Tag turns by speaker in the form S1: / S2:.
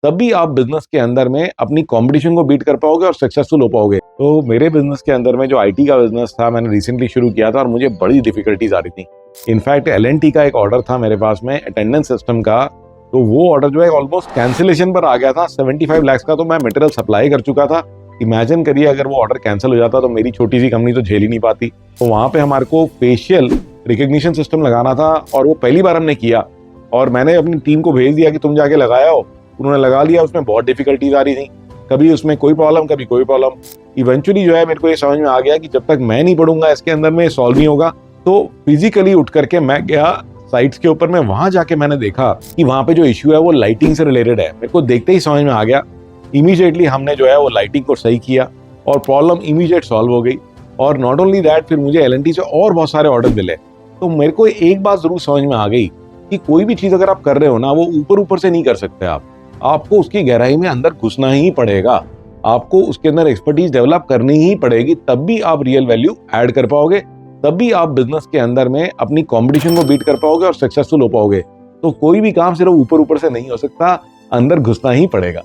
S1: तभी आप बिजनेस के अंदर में अपनी कंपटीशन को बीट कर पाओगे और सक्सेसफुल हो पाओगे। तो मेरे बिजनेस के अंदर में जो आईटी का बिजनेस था, मैंने रिसेंटली शुरू किया था और मुझे बड़ी डिफिकल्टीज आ रही थी। इनफैक्ट एलएनटी का एक ऑर्डर था मेरे पास में अटेंडेंस सिस्टम का, तो वो ऑर्डर जो है ऑलमोस्ट कैंसिलेशन पर आ गया था। 75 लाख का तो मैं मटेरियल सप्लाई कर चुका था। इमेजिन करिए अगर वो ऑर्डर कैंसिल हो जाता तो मेरी छोटी सी कंपनी तो झेल ही नहीं पाती। तो वहां पे हमारे को फेशियल रिकग्निशन सिस्टम लगाना था और वो पहली बार हमने किया और मैंने अपनी टीम को भेज दिया कि तुम जाके लगाया हो। उन्होंने लगा लिया, उसमें बहुत डिफिकल्टीज आ रही थी, कभी उसमें कोई प्रॉब्लम कभी कोई प्रॉब्लम। इवेंचुअली जो है मेरे को ये समझ में आ गया कि जब तक मैं नहीं पढ़ूंगा इसके अंदर में सॉल्व नहीं होगा। तो फिजिकली उठ करके मैं गया साइट्स के ऊपर में, वहां जाके मैंने देखा कि वहां पे जो इश्यू है वो लाइटिंग से रिलेटेड है। मेरे को देखते ही समझ में आ गया। इमीडिएटली हमने जो है वो लाइटिंग को सही किया और प्रॉब्लम इमीडिएट सॉल्व हो गई। और नॉट ओनली दैट, फिर मुझे एलएनटी से और बहुत सारे ऑर्डर मिले। तो मेरे को एक बात जरूर समझ में आ गई कि कोई भी चीज अगर आप कर रहे हो ना, वो ऊपर ऊपर से नहीं कर सकते आपको उसकी गहराई में अंदर घुसना ही पड़ेगा। आपको उसके अंदर एक्सपर्टीज डेवलप करनी ही पड़ेगी, तब भी आप रियल वैल्यू ऐड कर पाओगे, तब भी आप बिजनेस के अंदर में अपनी कंपटीशन को बीट कर पाओगे और सक्सेसफुल हो पाओगे। तो कोई भी काम सिर्फ ऊपर ऊपर से नहीं हो सकता, अंदर घुसना ही पड़ेगा।